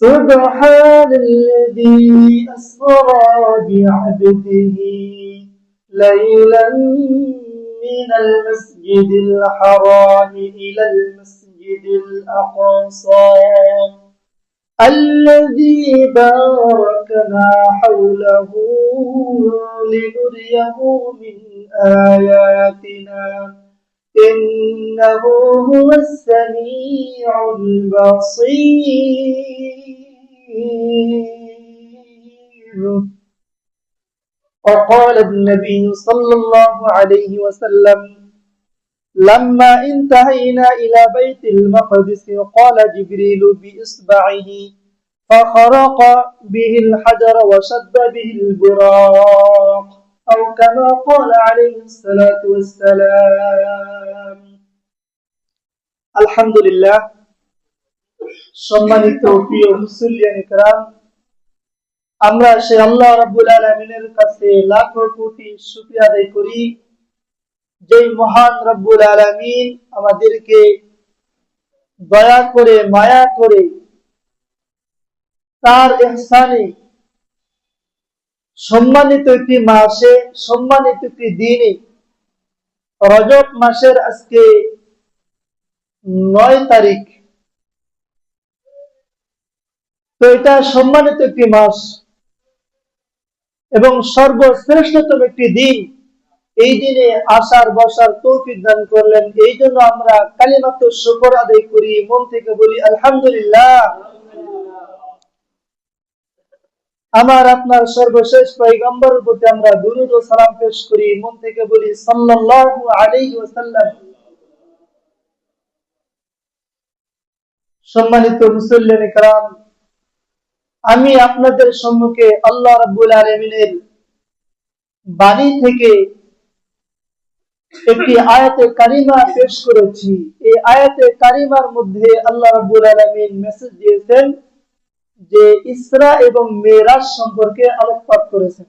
سبحان الذي أسرى بعبده ليلا من المسجد الحرام إلى المسجد الأقصى الذي باركنا حوله لنريه من آياتنا إنه هو السميع البصير. وقال النبي صلى الله عليه وسلم لما انتهينا إلى بيت المقدس قال جبريل بإصبعه فخرق به الحجر وشد به البراق أو كما قال عليه الصلاة والسلام. الحمد لله সম্মানিত প্রিয় মুসল্লিয়ান ইকরাম, আমরা সেই আল্লাহ রাব্বুল আলামিনের কাছে লাখো কোটি শুকরিয়া আদায় করি যে মহান রব্বুল আলামিন আমাদেরকে দয়া করে মায়া করে তার ইহসানে সম্মানিত একটি মাসে সম্মানিত একটি দিনে রজব মাসের আজকে 9 তারিখ, তো এটা সম্মানিত একটি মাস এবং সর্বশ্রেষ্ঠতম একটি দিন। এই দিনে আসার বসার তৌফিক দান করলেন, এই জন্য আমরা কালিমাত শুকর আদায় করি, মন থেকে বলি আলহামদুলিল্লাহ। আমার আপনার সর্বশেষ পয়গম্বরের প্রতি আমরা দুরূদ ও সালাম পেশ করি, মন থেকে বলি সাল্লাল্লাহু আলাইহি ওয়াসাল্লাম। সম্মানিত মুসল্লিয়ান ইকরাম, আমি আপনাদের সম্মুখে আল্লাহ রাব্বুল আলামিনের বাণী থেকে একটি আয়াতে কারিমা পেশ করেছি। এই আয়াতে কারিমার মধ্যে আল্লাহ রাব্বুল আলামিন মেসেজ দিয়েছেন যে ইসরা এবং মেরাজ সম্পর্কে আলোকপাত করেছেন।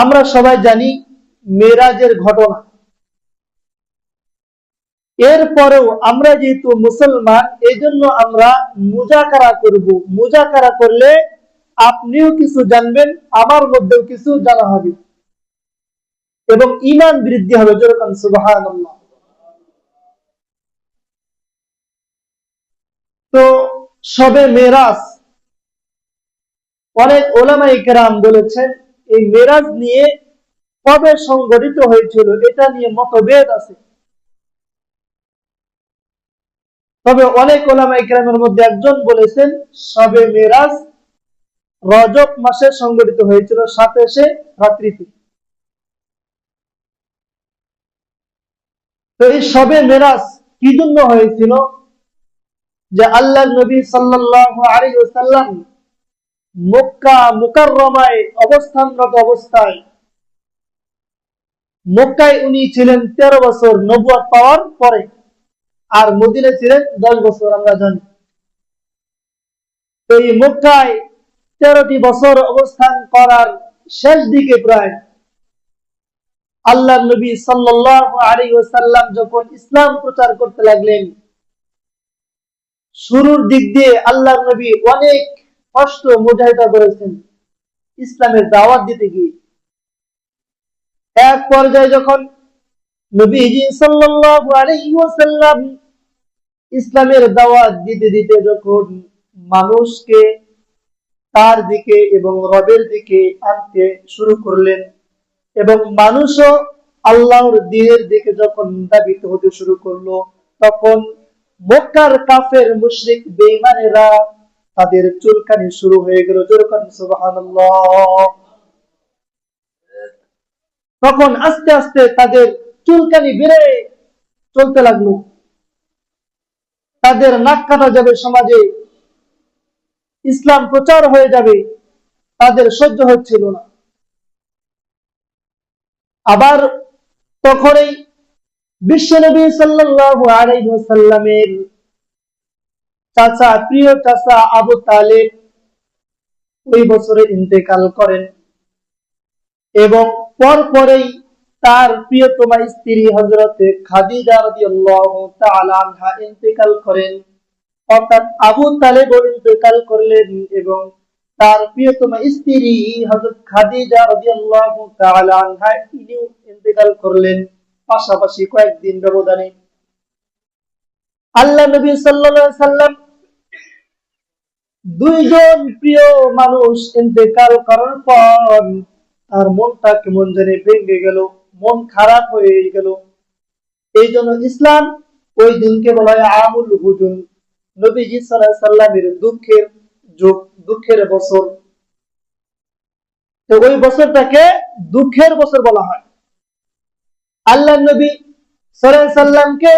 আমরা সবাই জানি মেরাজের ঘটনা। এরপরেও আমরা যেহেতু মুসলমান, এই জন্য আমরা মুজাকারা করব। মুজাকারা করলে আপনিও কিছু জানবেন, আমার মধ্যেও কিছু জানা হবে এবং ঈমান বৃদ্ধি হবে। যেরকম সুবহানাল্লাহ। তো শবে মেরাজ, অনেক উলামায়ে কেরাম বলেছেন এই মেরাজ নিয়ে কবে সংঘটিত হয়েছিল এটা নিয়ে মতভেদ আছে। তবে অনেক উলামায়ে কেরামের মধ্যে একজন বলেছেন শবে মেরাজ রজব মাসে সংঘটিত হয়েছিল 27 রাত্রিতে। তো এই শবে মেরাজ কি জন্য হয়েছিল? যে আল্লাহর নবী সাল্লাল্লাহু আলাইহি ওয়াসাল্লাম মক্কা মুকাররমায় অবস্থানরত অবস্থায়, মক্কায় উনি ছিলেন 13 বছর নবুয়ত পাওয়ার পরে, আর মদিনায় ছিলেন 10 বছর। আমরা জানি তো এই মক্কায় 13টি বছর অবস্থান করার শেষ দিকে প্রায় আল্লাহর নবী সাল্লাল্লাহু আলাইহি ওয়াসাল্লাম যখন ইসলাম প্রচার করতে লাগলেন, শুরুর দিক দিয়ে আল্লাহর নবী অনেক কষ্ট মুজাহিদা করেছেন ইসলামের দাওয়াত দিতে গিয়ে। এক পর্যায়ে যখন নবীজি সাল্লাল্লাহু আলাইহি ওয়াসাল্লাম ইসলামের দাওয়াত দিতে দিতে যখন মানুষকে তার দিকে এবং রবের দিকে আনতে শুরু করলেন এবং মানুষও আল্লাহর দ্বীনের দিকে যখন ধাবিত হতে শুরু করলো, তখন মক্কার কাফের মুশরিক বেঈমানেরা তাদের চুলকানি শুরু হয়ে গেল। যেরকম সুবহানাল্লাহ। তখন আস্তে আস্তে তাদের চুলকানি বেড়ে চলতে লাগলো, তাদের নাক কাটা যাবে, সমাজে ইসলাম প্রচার হয়ে যাবে, তাদের সহ্য হচ্ছিল না। আবার তখনই বিশ্বনবী সাল্লাল্লাহু আলাইহি ওয়াসাল্লামের চাচা, প্রিয় চাচা আবু তালেব ওই বছরে ইন্তেকাল করেন এবং পরপরেই তার প্রিয়তমা স্ত্রী হযরতে খাদিজা রাদিয়াল্লাহু তাআলা আনহা ইন্তেকাল করেন। অর্থাৎ আবু তালেব ইন্তেকাল করলেন এবং তার প্রিয়তমা স্ত্রী হযরত খাদিজা রাদিয়াল্লাহু তাআলা আনহা তিনিও ইন্তেকাল করলেন পাশাপাশি কয়েকদিন ব্যবধানে। আল্লাহ নবী সাল্লাল্লাহু আলাইহি সাল্লাম দুইজন প্রিয় মানুষ ইন্তেকাল করার পর তার মনটা কেমন জানি ভেঙে গেল, মন খারাপ হয়ে গেল। এই জন্য ইসলাম ওই দিনকে বলা হয় আমুল হুজুন, নবীজি সাল্লাল্লাহু আলাইহি সাল্লামের দুঃখের যুগ, দুঃখের বছর। তো ওই বছরটাকে দুঃখের বছর বলা হয়। আল্লাহ নবী সাল্লাল্লাহু আলাইহি সাল্লামকে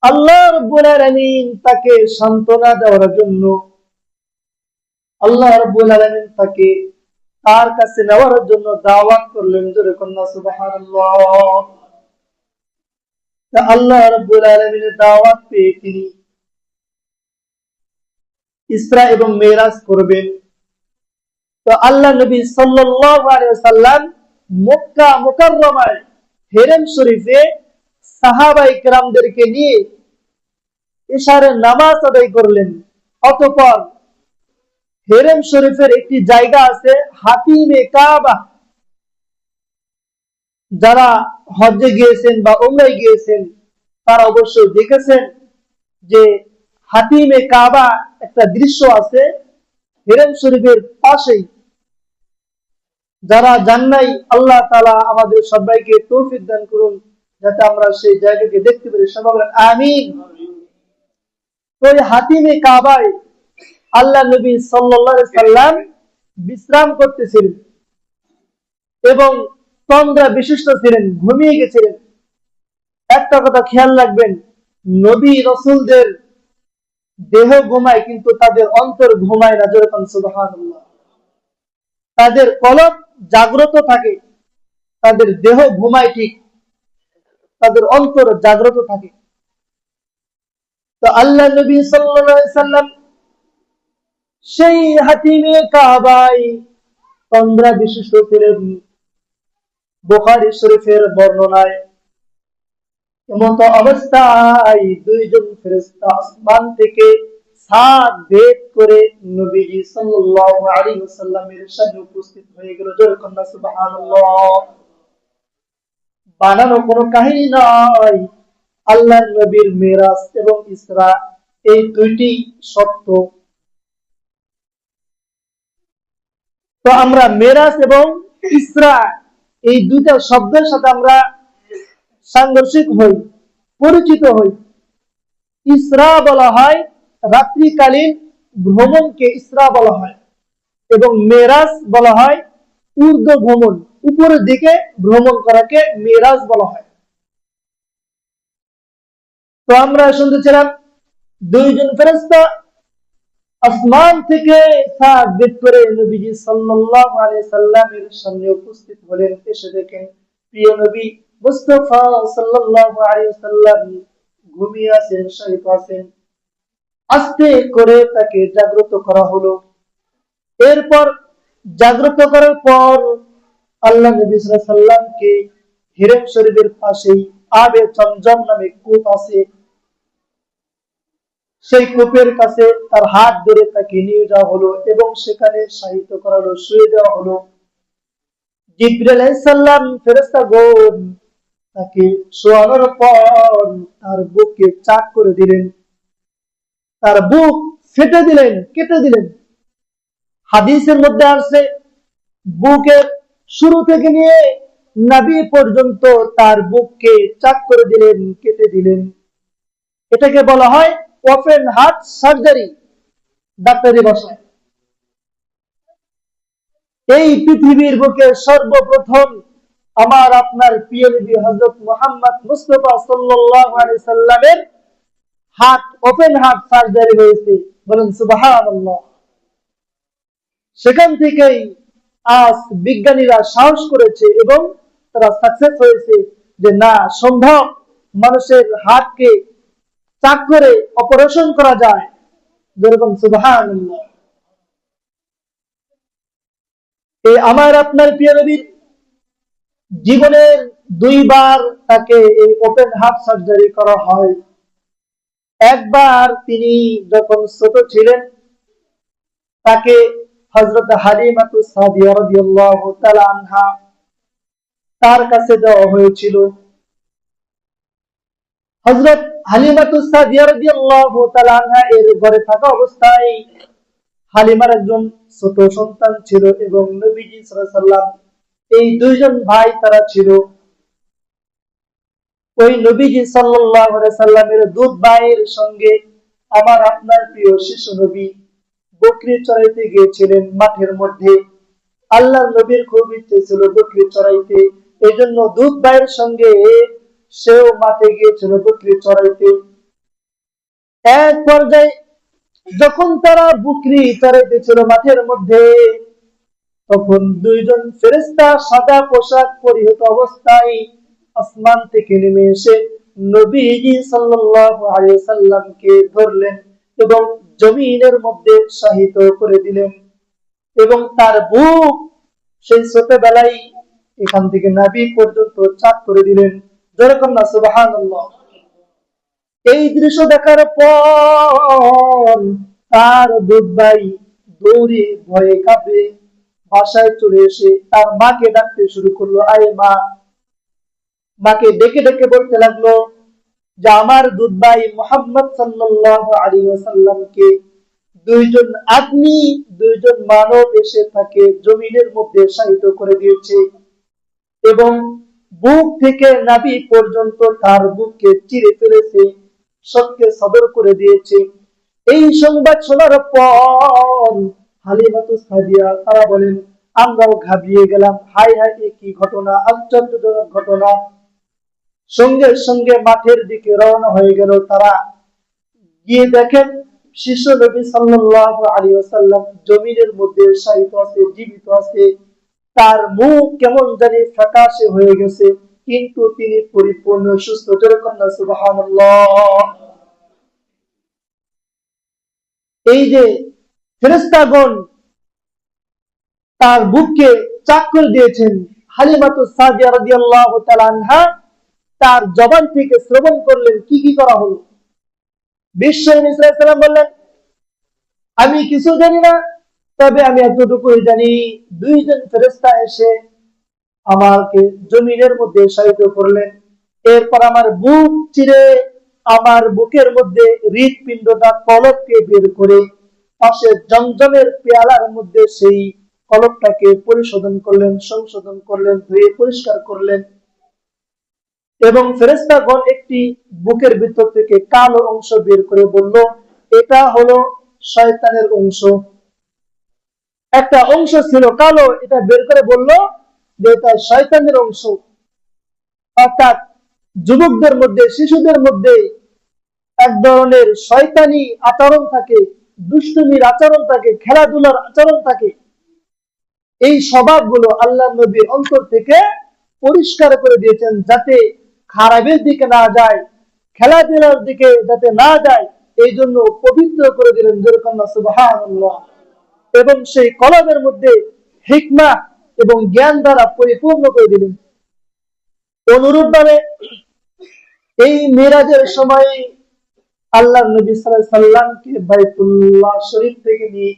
আল্লাহ রাব্বুল আলামিন তাকে সান্ত্বনা দেওয়ার জন্য আল্লাহ রাব্বুল আলামিন তাকে তার কাছে নেওয়ার জন্য দাওয়াত করলেন। জোরে কন্যা সুবহানাল্লাহ। তা আল্লাহ রাব্বুল আলামিনের দাওয়াত পেয়ে তিনি ইসরা এবং মেরাজ করবেন। তো আল্লাহ নবী সাল্লাল্লাহু আলাইহি ওয়াসাল্লাম মক্কা মুকাররমায় হেরেম শরীফে সাহাবায়ে কেরামদেরকে নিয়ে ইশারে নামাজ আদায় করলেন। অতঃপর হেরেম শরীফের একটি জায়গা আছে হাতিমে কাবা, যারা হজ্জে গিয়েছেন বা উমরায় গিয়েছেন তারা অবশ্যই দেখেছেন যে হাতিমে কাবা একটা দৃশ্য আছে হেরেম শরীফের পাশেই। যারা যান নাই আল্লাহ তাআলা আমাদের সবাইকে তৌফিক দান করুন যাতে আমরা সেই জায়গাকে দেখতে পারি। সবাই বলেন আমিন। তো এই হাতিমে কাবায় আল্লাহ নবী সাল্লাল্লাহু আলাইহি সাল্লাম বিশ্রাম করতেছিলেন এবং তন্দ্রা বিশিষ্ট ছিলেন, ঘুমিয়ে গেছিলেন। একটা কথা খেয়াল রাখবেন, নবী রাসূলদের দেহ ঘুমায় কিন্তু তাদের অন্তর ঘুমায় না। যেরকম সুবহানাল্লাহ। তাদের কলব জাগ্রত থাকে, তাদের দেহ ঘুমায় ঠিক, তাদের অন্তর জাগ্রত থাকে। তো আল্লাহ নবী সাল্লাল্লাহু আলাইহি সাল্লাম সেই হাতিমে কাবায় তন্দ্রা বিশিষ্ট ছিলেন। বুখারী শরীফের বর্ণনায় এমত অবস্থায় দুইজন ফেরেশতা আসমান থেকে ছাদ ভেদ করে নবীজি সাল্লাল্লাহু আলাইহি ওয়াসাল্লামের সামনে উপস্থিত হয়ে গেল। যেরকম সুবহানাল্লাহ। বানানো কোনো কাহিনী নয়, আল্লাহর নবীর মেরাজ এবং ইসরা এই দুইটি সত্য। তো আমরা মেরাজ এবং ইসরা এই দুইটা শব্দের সাথে আমরা সাংঘর্ষিক হই, পরিচিত হই। ইসরা বলা হয় রাত্রিকালীন ভ্রমণকে ইসরা বলা হয় এবং মেরাজ বলা হয় ঊর্ধ্ব ভ্রমণ, উপরের দিকে ভ্রমণ করাকে মেরাজ বলা হয়। তো আমরা শুনতেছিলাম দুইজন ফেরেশতা আসমান থেকে ছাদ ভেদ করে নবীজি সাল্লাল্লাহু আলাইহি সাল্লামের সামনে উপস্থিত হলেন। এসে দেখেন প্রিয় নবী মুস্তাফা সাল্লাল্লাহু আলাইহি সাল্লাম ঘুমিয়ে আছেন, শায়িত আছেন। আস্তে করে তাকে জাগ্রত করা হলো। এরপর জাগ্রত করার পর আল্লাহ নবী সাল্লাল্লাহু আলাইহি সাল্লামকে হিরম শরীফের পাশেই আবে চমচম নামে কূপ আছে, সেই কূপের কাছে তার হাত ধরে তাকে নিয়ে যাওয়া হলো এবং সেখানে শায়িত করা হলো, শুয়ে দেওয়া হলো। জিবরাইল আলাইহিস সালাম ফেরেশতাগণ তাকে শোয়ানোর পর তার বুককে চাক করে দিলেন, তার বুক ফেটে দিলেন, কেটে দিলেন। হাদিসের মধ্যে আছে বুকের শুরু থেকে নিয়ে নাভি পর্যন্ত তার বুককে চাক করে দিলেন, কেটে দিলেন। এটাকে বলা হয় ওপেন হার্ট সার্জারি ডাক্তারি ভাষায়। এই পৃথিবীর বুকে সর্বপ্রথম আমার আপনার প্রিয় নবী হযরত মুহাম্মদ মুস্তাফা সাল্লাল্লাহু আলাইহি সাল্লামের হার্ট ওপেন হার্ট সার্জারি হয়েছে। বলেন সুবহানাল্লাহ। সেখান থেকেই আজ বিজ্ঞানীরা সাহস করেছে এবং তারা সাকসেস হয়েছে যে না, সম্ভব মানুষের হার্টকে চাক করে অপারেশন করা যায়। যেরকম সুবহানাল্লাহ। এই আমার আপনার প্রিয় নবীর জীবনের দুইবার তাকে এই ওপেন হার্ট সার্জারি করা হয়। একবার তিনি যখন ছোট ছিলেন, তাকে হযরত হালিমাতুস সাদিয়া রাদিয়াল্লাহু তাআলা আনহা তার কাছে দেওয়া হয়েছিল। হযরত হালিমাতুস সাদিয়া রাদিয়াল্লাহু তাআলা আনহা এর ঘরে থাকা অবস্থায় হালিমার একজন ছোট সন্তান ছিল এবং নবীজি সাল্লাল্লাহু আলাইহি ওয়াসাল্লাম এই দুইজন ভাই তারা ছিল। ওই নবীজি সাল্লাল্লাহু আলাইহি ওয়াসাল্লামের দুধ ভাইয়ের সঙ্গে আমার আপনার প্রিয় শিশু নবী বকরি চড়াইতে গিয়েছিলেন মাঠের মধ্যে। আল্লাহর নবীর খুব ইচ্ছে ছিল বকরি চড়াইতে, এই জন্য দুধ ভাইয়ের সঙ্গে সেও মাঠে গিয়েছিল বকরি চড়াইতে। এক পর্যায়ে যখন তারা বকরি চড়াইতেছিল মাঠের মধ্যে, তখন দুইজন ফেরেশতা সাদা পোশাক পরিহিত অবস্থায় আসমান থেকে নেমে এসে নবীজি সাল্লাল্লাহু আলাইহি ওয়াসাল্লামকে ধরলেন এবং জমিনের মধ্যে শায়িত করে দিলেন এবং তার বুক সেই ছোটবেলায় এখান থেকে নাভি পর্যন্ত চাক করে দিলেন। যেরকম না সুবহানাল্লাহ। এই দৃশ্য দেখার পর তার দুধ ভাই দৌড়ে ভয়ে কাঁপে বাসায় চলে এসে তার মাকে ডাকতে শুরু করলো, আয় মা। মাকে ডেকে ডেকে বলতে লাগলো যে আমার দুধ ভাই মুহাম্মদ সাল্লাল্লাহু আলাইহি ওয়াসাল্লামকে দুইজন আদমি, দুইজন মানব এসে তাকে জমিনের মধ্যে শায়িত করে দিয়েছে এবং বুক থেকে নাভি পর্যন্ত তার বুককে চিরে ফেলেছে, সবকে সদর করে দিয়েছে। এই সংবাদ শোনার পর হালিমাতুস সাদিয়া তারা বলেন, আমরাও ঘাবড়িয়ে গেলাম, হায় হায় এ কি ঘটনা, আশ্চর্যজনক ঘটনা। সঙ্গে সঙ্গে মাঠের দিকে রওনা হয়ে গেল তারা। গিয়ে দেখেন শিশু নবী সাল্লাল্লাহু আলাইহি ওয়াসাল্লাম জমিনের মধ্যে শায়িত আছে, জীবিত আছে। তার মুখ কেমন জানি ফ্যাকাশে হয়ে গেছে, কিন্তু তিনি পরিপূর্ণ সুস্থ। যেরকম না সুবহানাল্লাহ। এই যে ফেরেশতাগণ তার বুককে চাক করে দিয়েছেন, হালিমাতুস সাদিয়া রাদিয়াল্লাহু তাআলা আনহা তার জবান থেকে শ্রবণ করলেন কি কি করা হলো। বিশ্ব নবী সাল্লাল্লাহু আলাইহি ওয়াসাল্লাম বললেন, আমি কিছু জানি না, তবে আমি এতটুকুই জানি দুইজন ফেরেশতা এসে আমাকে জমিনের মধ্যে শায়িত করলেন। এরপর আমার বুক চিরে আমার বুকের মধ্যে হৃৎপিণ্ডটা কলবকে বের করে পাশে জমজমের পেয়ালার মধ্যে সেই কলবটাকে পরিশোধন করলেন, সংশোধন করলেন, ধুয়ে পরিষ্কার করলেন এবং ফেরেশতাগণ একটি বুকের ভিতর থেকে কালো অংশ বের করে বলল, এটা হলো শয়তানের অংশ। একটা অংশ ছিল কালো, এটা বের করে বলল যে এটা শয়তানের অংশ। অর্থাৎ যুবকদের মধ্যে, শিশুদের মধ্যে এক ধরনের শয়তানি আচরণ থাকে, দুষ্টুমির আচরণ থাকে, খেলাধুলার আচরণ থাকে। এই স্বভাবগুলো আল্লাহ নবী অন্তর থেকে পরিষ্কার করে দিয়েছেন, যাতে খারাপের দিকে না যায়, খেলাধুলার দিকে যাতে না যায়, এই জন্য পবিত্র করে দিলেন। যেরকম সুবহানাল্লাহ। এবং সেই কলবের মধ্যে হিকমা এবং জ্ঞান দ্বারা পরিপূর্ণ করে দিলেন। অনুরূপভাবে এই মিরাজের সময় আল্লাহ নবী সাল্লাল্লাহু আলাইহি সাল্লামকে বাইতুল্লাহ শরীফ থেকে নিয়ে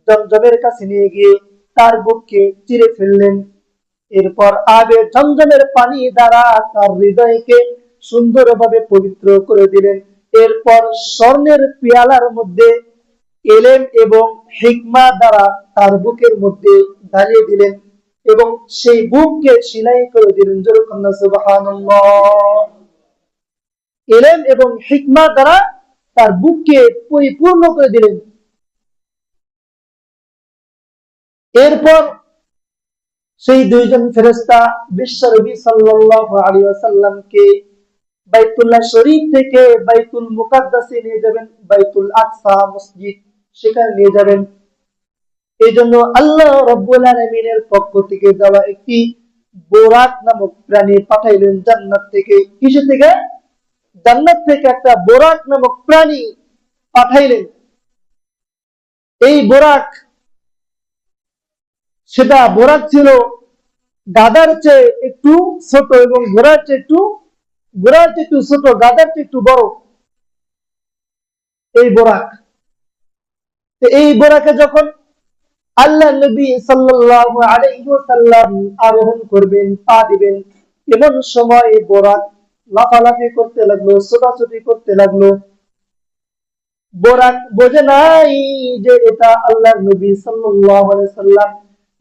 জমজমের কাছে নিয়ে গিয়ে তার বুককে চিরে ফেললেন। এরপর আবে জমজমের পানি দ্বারা তার হৃদয়কে সুন্দরভাবে পবিত্র করে দিলেন। এরপর স্বর্ণের পেয়ালার মধ্যে ইলম এবং হিকমা দ্বারা তার বুকের মধ্যে ঢালিয়ে দিলেন এবং সেই বুককে সেলাই করে দিলেন। যেরকম সুবহানাল্লাহ। ইলম এবং হিকমা দ্বারা তার বুককে পরিপূর্ণ করে দিলেন। এরপর সেই দুইজন ফেরেশতা বিশ্বনবী সাল্লাল্লাহু আলাইহি ওয়াসাল্লামকে বাইতুল্লাহ শরীফ থেকে বাইতুল মুকাদ্দাসে নিয়ে যাবেন, বাইতুল আকসা মসজিদ, সেখানে নিয়ে যাবেন। এই জন্য আল্লাহ রাব্বুল আলামিনের পক্ষ থেকে দেওয়া একটি বোরাক নামক প্রাণী পাঠাইলেন জান্নাত থেকে। কিসে থেকে? জান্নাত থেকে একটা বোরাক নামক প্রাণী পাঠাইলেন। এই বোরাক, সেটা বোরাক ছিল গাধার চেয়ে একটু ছোট এবং ঘোড়ার চেয়ে একটু ছোট, গাধার চেয়ে একটু বড়। এই বোরাক। এই বোরাকে যখন আল্লাহ নবী সাল্লাল্লাহু আলাইহি ওয়াসাল্লাম আরোহণ করবেন, পা দিবেন, এমন সময় বোরাক লাফালাফি করতে লাগলো, ছোটাছুটি করতে লাগলো। বোরাক বোঝে নাই যে এটা আল্লাহ নবী সাল্লাল্লাহু আলাইহি ওয়াসাল্লাম,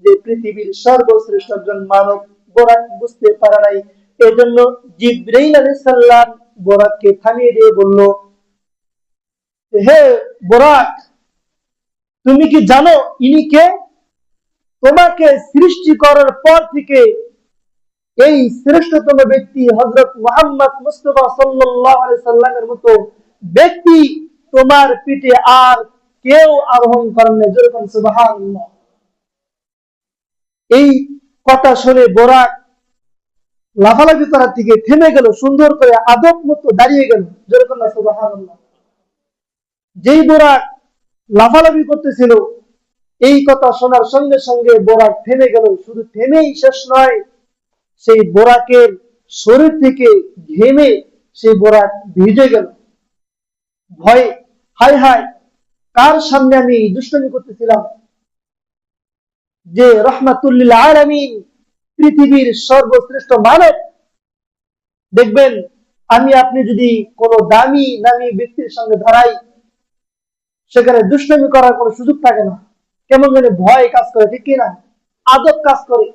যে পৃথিবীর সর্বশ্রেষ্ঠ একজন মানব। বোরাক বুঝতে পারে নাই। এজন্য জিবরাইল আলাইহিস সালাম বোরাককে থামিয়ে দিয়ে বলল, হে বোরাক, তুমি কি জানো ইনি কে? তোমাকে সৃষ্টি করার পর থেকে এই শ্রেষ্ঠতম ব্যক্তি হযরত মুহাম্মদ মুস্তাফা সাল্লাল্লাহু আলাইহি সাল্লামের মতো ব্যক্তি তোমার পিঠে আর কেউ আরোহণ করেন না। যেরকম সুবহানাল্লাহ। এই কথা শুনে বোরাক লাফালাফি করার থেকে থেমে গেল, সুন্দর করে আদব মতো দাঁড়িয়ে গেল। যেরকম সুবহানাল্লাহ। যেই বোরাক লাফালাফি করতেছিল, এই কথা শোনার সঙ্গে সঙ্গে বোরাক থেমে গেল। শুধু থেমেই শেষ নয়, সেই বোরাকের শরীর থেকে ঘেমে সেই বোরাক ভিজে গেল ভয়ে। হায় হায়, কার সামনে আমি দুষ্টামি করতেছিলাম, যে রাহমাতুল লিল আলামিন, পৃথিবীর সর্বশ্রেষ্ঠ মানব। দেখবেন, আমি আপনি যদি কোনো দামি নামি ব্যক্তির সামনে দাঁড়াই, সেখানে দুষ্টামি করার কোনো সুযোগ থাকে না। কেমন যেন ভয় কাজ করে, ঠিক কিনা? আদব কাজ করে,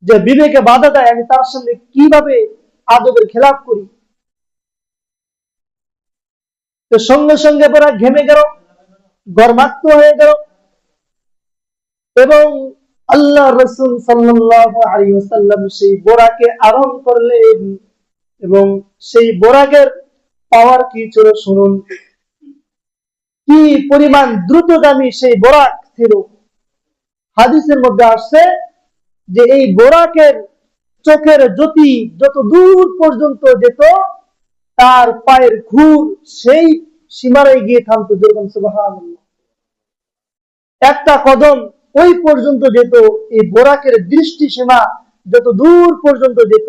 যে বিবেকে বাধা দেয় আমি তার সামনে কিভাবে আদবের খেলাপ করি। তো সঙ্গে সঙ্গে পরে ঘেমে গেল, গর্মাক্ত হয়ে গেল, এবং আল্লাহ রাসূল সাল্লাল্লাহু আলাইহি ওয়াসাল্লাম সেই বোরাকে আরোহণ করলেন। এবং সেই বোরাকের পাওয়ার কি ছিল শুনুন, কি পরিমাণ দ্রুতগামী সেই বোরাক ছিল। হাদিসের মধ্যে আসছে যে এই বোরাকের চোখের জ্যোতি যত দূর পর্যন্ত যেত, তার পায়ের খুর সেই সীমানায় গিয়ে থামতো। যেরকম সুবহানাল্লাহ। একটা কদম ওই পর্যন্ত যেত। এই বোরাকের দৃষ্টি সীমা যত দূর পর্যন্ত যেত,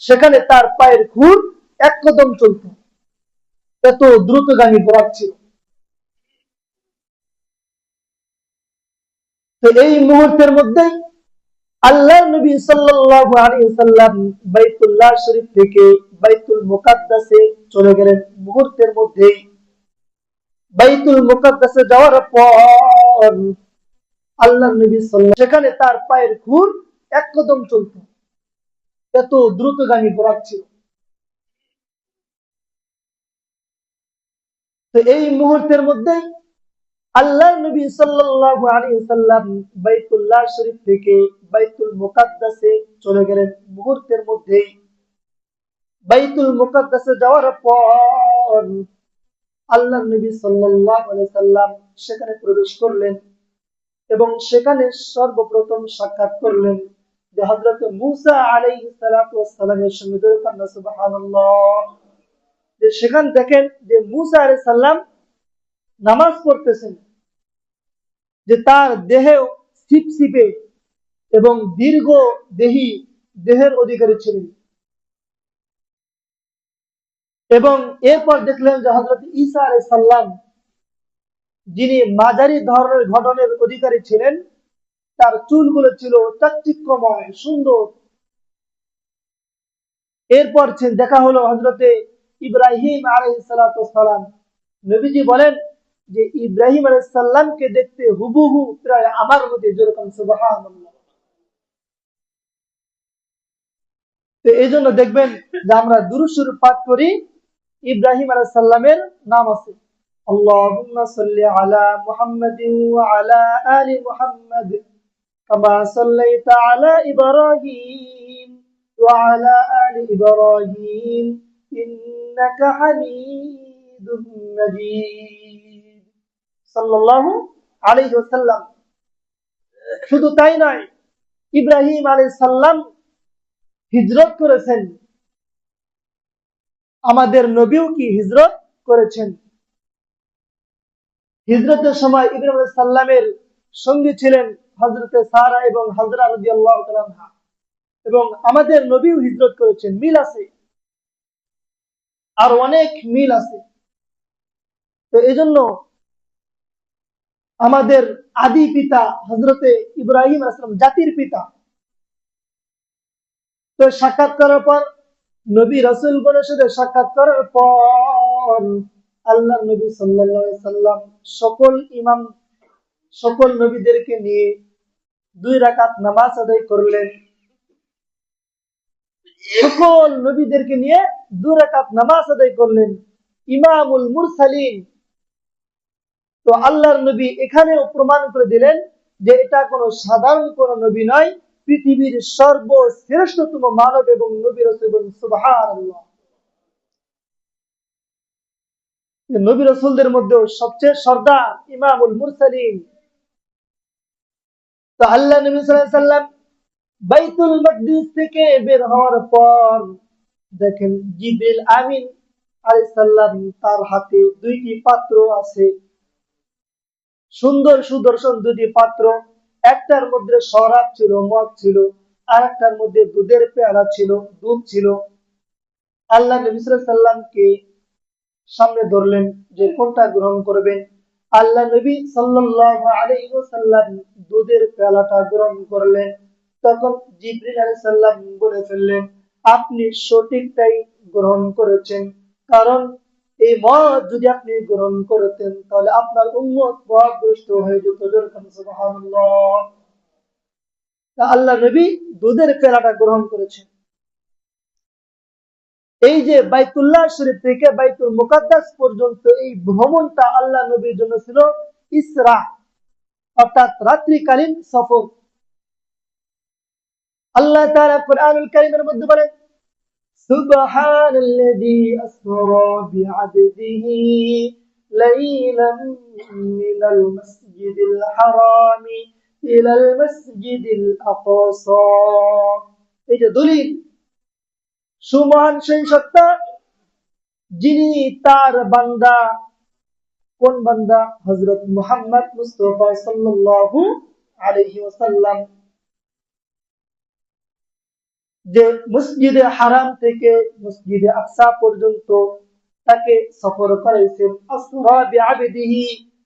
সেখানে তার পায়ের খুর এক কদম চলত। এত দ্রুতগামী বোরাক ছিল। তো এই মুহূর্তের মধ্যেই আল্লাহ নবী সাল্লাল্লাহু আলাইহি ওয়াসাল্লাম বাইতুল্লাহ শরীফ থেকে বাইতুল মুকাদ্দাসে চলে গেলেন। মুহূর্তের মধ্যেই বাইতুল মুকাদ্দাসে যাওয়ার পর আল্লাহ নবী সাল্লাল্লাহু, সেখানে তার পায়ের খুর এক কদম চলত। এত দ্রুতগামী বোরাক ছিল। তো এই মুহূর্তের মধ্যেই আল্লাহ নবী সাল্লাল্লাহু আলাইহি ওয়াসাল্লাম বাইতুল্লাহ শরীফ থেকে বাইতুল মুকাদ্দাসে চলে গেলেন। মুহূর্তের মধ্যেই বাইতুল মুকাদ্দাসে যাওয়ার পর আল্লাহ নবী সাল্লাল্লাহু আলাইহি ওয়াসাল্লাম সেখানে প্রবেশ করলেন এবং সেখানে সর্বপ্রথম সাক্ষাৎ করলেন যে হযরত মূসা আলাইহিস সালাতু ওয়াস সালামের সঙ্গে। সুবহানাল্লাহ। যে সেখানে দেখেন যে মূসা আলাইহিস সালাম নামাজ পড়তেছেন, যে তার দেহে ছিপছিপে এবং দীর্ঘ দেহী দেহের অধিকারী ছিলেন। এবং এরপর দেখলেন যে হযরত ঈসা আলাইহিস সালাম, যিনি মাঝারি ধরনের গঠনের অধিকারী ছিলেন, তার চুলগুলো ছিল চাকচিক্যময়, সুন্দর। এরপর দেখা হলো হযরতে ইব্রাহিম আলাইহিস সালাতু ওয়াস সালাম। নবীজি বলেন যে ইব্রাহিম আলাইহিস সালামকে দেখতে হুবহু প্রায় আমার মতো। যেরকম সুবহানাল্লাহ। তো এই জন্য দেখবেন যে আমরা দুরূদ শরীফ পাঠ করি, ইব্রাহিম আলাইহিস সালামের নাম আছে, আল্লাহুম্মা সাল্লি আলা মুহাম্মাদিন ওয়া আলা আলি মুহাম্মাদ কামা সাল্লাইতা আলা ইব্রাহিম ওয়া আলা আলি ইব্রাহিম ইন্নাকা হামিদুম মাজিদ। সাল্লাল্লাহু আলাইহি ওয়াসাল্লাম। শুধু তাই নয়, ইব্রাহিম আলাইহিস সালাম হিজরত করেছেন, আমাদের নবীও কি হিজরত করেছেন। হিজরতের সময় ইব্রাহিম আলাইহিস সালামের সঙ্গী ছিলেন হযরতে সারা এবং হাজরা রাদিয়াল্লাহু তাআলা আনহা। এবং আমাদের নবীও হিজরত করেছেন। মিল আছে, আর অনেক মিল আছে। তো এই জন্য আমাদের আদি পিতা হযরতে ইব্রাহিম আলাইহিস সালাম জাতির পিতা, তো সাক্ষাৎ করার পর নবী রাসূলগণের সাথে সাক্ষাৎ করার পর আল্লাহ নবী সাল্লাল্লাহু আলাইহি সাল্লাম সকল নবীদেরকে নিয়ে 2 রাকাত নামাজ আদায় করলেন। সকল নবীদেরকে নিয়ে 2 রাকাত নামাজ আদায় করলেন, ইমামুল মুরসালিন। তো আল্লাহর নবী এখানেও প্রমাণ করে দিলেন যে এটা কোনো সাধারণ কোন নবী নয়, পৃথিবীর সর্বশ্রেষ্ঠতম মানব এবং নবী রাসূল। সুবহানাল্লাহ। নবী রাসূলদের মধ্যে সবচেয়ে সর্দার ইমামুল মুরসালিন। তো আল্লাহ নবী সাল্লাল্লাহু আলাইহি সাল্লাম বাইতুল মাকদিস থেকে বের হওয়ার পর দেখেন জিবরিল আমিন আলাইহিস সালাম তার হাতে 2টি পাত্র আছে, সুন্দর সুদর্শন 2টি পাত্র। একটার মধ্যে শরাব ছিল, মদ ছিল, আর একটার মধ্যে দুধের পেয়ালা ছিল, দুধ ছিল। আল্লাহ নবী সাল্লাল্লাহু আলাইহি সাল্লামকে সামনে ধরলেন যে কোনটা গ্রহণ করবেন। আল্লাহ নবী সাল্লাল্লাহু আলাইহি ওয়াসাল্লাম দুধের পেয়ালাটা গ্রহণ করলেন। তখন জিবরিল আলাইহিস সালাম বলে ফেললেন, আপনি সঠিকটাই গ্রহণ করেছেন, কারণ এই মদ যদি আপনি গ্রহণ করতেন তাহলে আপনার উম্মত পথভ্রষ্ট হয়ে যেত। সুবহানাল্লাহ। আল্লাহ নবী দুধের পেয়ালাটা গ্রহণ করেছেন। এই যে বাইতুল্লাহ শরীফ থেকে বাইতুল মুকাদ্দাস পর্যন্ত এই ভ্রমণটা আল্লাহ নবীর জন্য ছিল ইসরা, অর্থাৎ রাত্রিকালীন সফর। আল্লাহ তাআলা কুরআনুল কারীমের মধ্যে বলেন, সুবহানাল্লাযী আসরা বিআবদিহি লাইলাম মিনাল মাসজিদিল হারামি ইলাল মাসজিদিল আকসা। এই যে দলিল, সুমহান সেই সত্তা যিনি তার বান্দা, কোন বান্দা? হযরত মুহাম্মদ মুস্তাফা সাল্লাল্লাহু আলাইহি ওয়াসাল্লাম, যে মসজিদে হারাম থেকে মসজিদে আকসা পর্যন্ত তাকে সফর করাইছেন। আসরা বিআবদিহি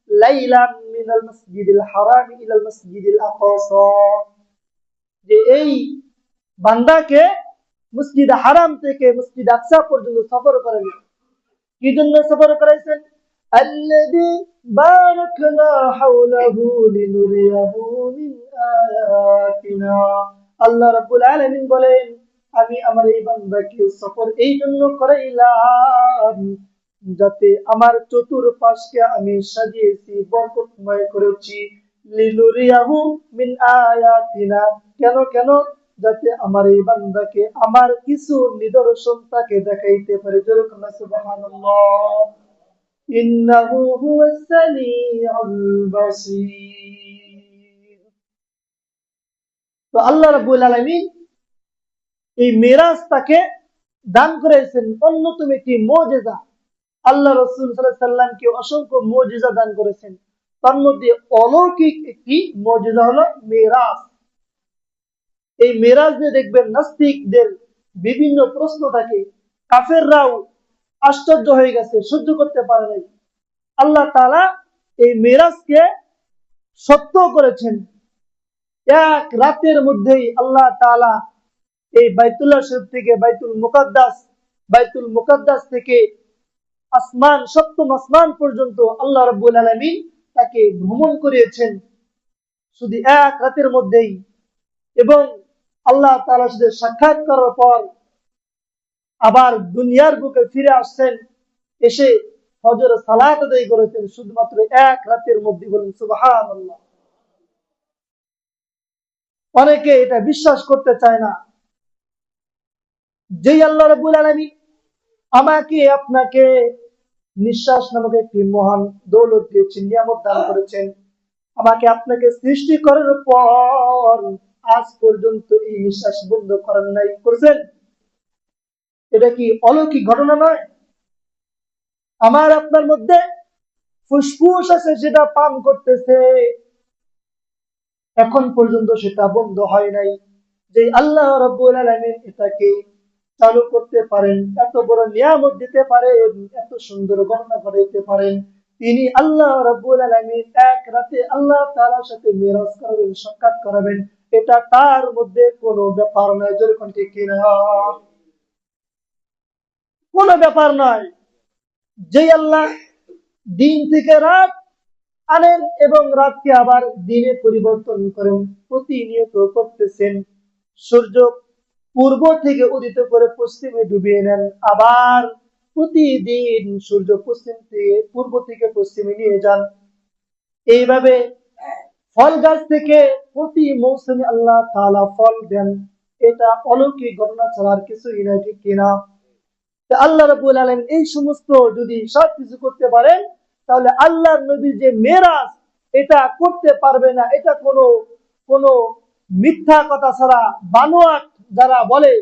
লাইলাম মিনাল মাসজিদিল হারাম ইলাল মাসজিদিল আকসা, যে এই বান্দাকে মসজিদ হারাম থেকে মসজিদ আকসা পর্যন্ত সফর করাইলেন। কি জন্য সফর করাইছেন? আল্লাযী বারাকনা হাওলাহু লিনুরিয়াহু মিন আয়াতিনা। আল্লাহ রাব্বুল আলামিন বলেন, আমি আমার এই বান্দাকে সফর এই জন্য করাইলাম যাতে আমার চতুর্পাশকে আমি সাজিয়েছি, বরকতময় করেছি। লিনুরিয়াহু মিন আয়াতিনা, কেন? যাতে আমার এই বান্দাকে আমার কিছু নিদর্শন তাকে দেখাইতে পারে। যেরকম সুবহানাল্লাহ, ইন্নাহু হুয়াস সামিউল বাসীর। তো আল্লাহ রাব্বুল আলামিন এই মিরাজ তাকে দান করেছেন অন্যতম একটি মুজিজা। আল্লাহ রাসূল সাল্লাল্লাহু আলাইহি সাল্লামকে অসংখ্য মুজিজা দান করেছেন, তার মধ্যে অলৌকিক একটি মুজিজা হলো মিরাজ। এই মিরাজ নিয়ে দেখবেন নাস্তিকদের বিভিন্ন প্রশ্ন থাকে, কাফেররাও আশ্চর্য হয়ে গেছে, সহ্য করতে পারে নাই। আল্লাহ তাআলা এই মিরাজকে সত্য করেছেন। এক রাতের মধ্যেই আল্লাহ তাআলা এই বাইতুল্লাহ শরীফ থেকে বাইতুল মুকাদ্দাস থেকে আসমান, সপ্তম আসমান পর্যন্ত আল্লাহ রাব্বুল আলামিন তাকে ভ্রমণ করিয়েছেন শুধু এক রাতের মধ্যেই। এবং আল্লাহ তাআলার সাথে সাক্ষাৎ করার পর আবার দুনিয়ার বুকে ফিরে আসছেন, এসে ফজর সালাত আদায় করেছেন শুধুমাত্র এক রাতের মধ্যে। বলেন সুবহানাল্লাহ। অনেকে এটা বিশ্বাস করতে চায় না, যেই আল্লাহ রাব্বুল আলামিন আমাকে আপনাকে নিঃশ্বাস নামক একটি মহান দৌলত দিয়েছেন, নিয়ামত দান করেছেন, আমাকে আপনাকে সৃষ্টি করার পর আজ পর্যন্ত এই নিঃশ্বাস বন্ধ করেন নাই, করেছেন। এটা কি অলৌকিক ঘটনা নয়? আমার আপনার মধ্যে ফুসফুস আছে, সেটা পান করতেছে, এখন পর্যন্ত সেটা বন্ধ হয় নাই। যে আল্লাহ রাব্বুল আলামিন এটাকে চালু করতে পারেন, এত বড় নিয়ামত দিতে পারেন, এত সুন্দর গণনা ঘটাইতে পারেন, তিনি আল্লাহ রাব্বুল আলামিন এক রাতে আল্লাহ তাআলার সাথে মেরাজ করাবেন, সাক্ষাৎ করাবেন। এটা তার মধ্যে কোনো ব্যাপার নয়, যেরকম ঠিক কিনা, কোনো ব্যাপার নয়। যে আল্লাহ দিন থেকে রাত আনেন এবং রাতকে আবার দিনে পরিবর্তন করেন, প্রতিনিয়ত করতেছেন। সূর্য পূর্ব থেকে উদিত করে পশ্চিমে ডুবিয়ে নেন, আবার প্রতিদিন সূর্য পশ্চিম থেকে পূর্ব থেকে পশ্চিমে নিয়ে যান। এইভাবে ফল গাছ থেকে প্রতি মৌসুমে আল্লাহ তাআলা ফল দেন। এটা অলৌকিক ঘটনা ছাড়া আর কিছুই নয়, ঠিক কিনা? আল্লাহ রাব্বুল আলামিন এই সমস্ত যদি সবকিছু করতে পারেন, তাহলে আল্লাহর নবীর যে মেরাজ, এটা করতে পারবে না। এটা কোনো কোনো মিথ্যা কথা ছাড়া, বানোয়াট যারা বলে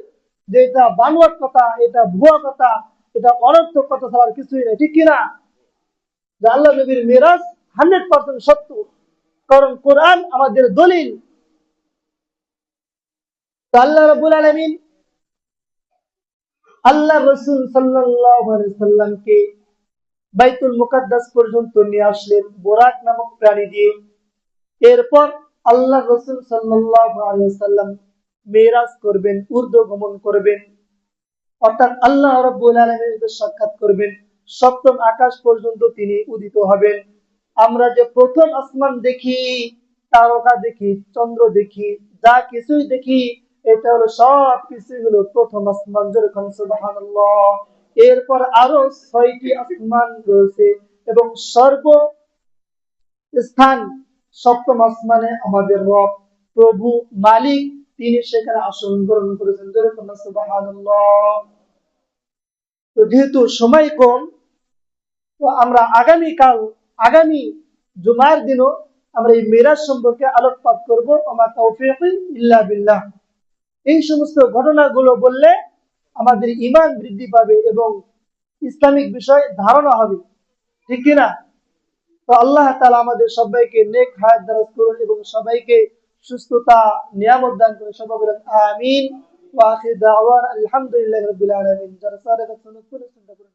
যে এটা বানোয়াট কথা, এটা ভুয়া কথা, এটা অনর্থক কথা ছাড়া আর কিছুই নেই, ঠিক কিনা? যে আল্লাহ নবীর মেরাজ 100% সত্য, কারণ কোরআন আমাদের দলিল। তো আল্লাহ রাব্বুল আলামিন আল্লাহ রাসূল সাল্লাল্লাহু আলাইহি সাল্লামকে বাইতুল মুকাদ্দাস পর্যন্ত নিয়ে আসলেন বোরাক নামক প্রাণী দিয়ে। এরপর আল্লাহ রাসূল সাল্লাল্লাহু আলাইহি সাল্লাম মেরাজ করবেন, ঊর্ধ্বগমন করবেন, অর্থাৎ আল্লাহ রাব্বুল আলামিনের সাথে সাক্ষাৎ করবেন। সপ্তম আকাশ পর্যন্ত তিনি উদিত হবেন। আমরা যে প্রথম আসমান দেখি, তারকা দেখি, চন্দ্র দেখি, যা কিছুই দেখি, এটা হলো সব কিছুই হলো প্রথম আসমান, যেরকম সুবহানাল্লাহ। এরপর আরো 6টি আসমান রয়েছে এবং স্থান সপ্তম আসমানে আমাদের রব, প্রভু, মালিক, তিনি সেখানে আসন গ্রহণ করেছেন, যেরকম সুবহানাল্লাহ। তো যেহেতু সময় কম, তো আমরা আগামী জুমার দিনও আমরা এই মেরাজ সম্পর্কে আলোকপাত করবো। আমার তৌফিক ইল্লা বিল্লাহ। এই সমস্ত ঘটনাগুলো বললে আমাদের ঈমান বৃদ্ধি পাবে এবং ইসলামিক বিষয় ধারণা হবে, ঠিক কিনা? তো আল্লাহ তাআলা আমাদের সবাইকে নেক হায়াত দারাজ করুন এবং সবাইকে সুস্থতা নিয়ামত দান করুন। সবাই বলেন আমিন। ওয়া আখির দাওয়ানা আলহামদুলিল্লাহি রাব্বিল আলামিন। যারা সাদা সুন্নাত করে চিন্তা করুন।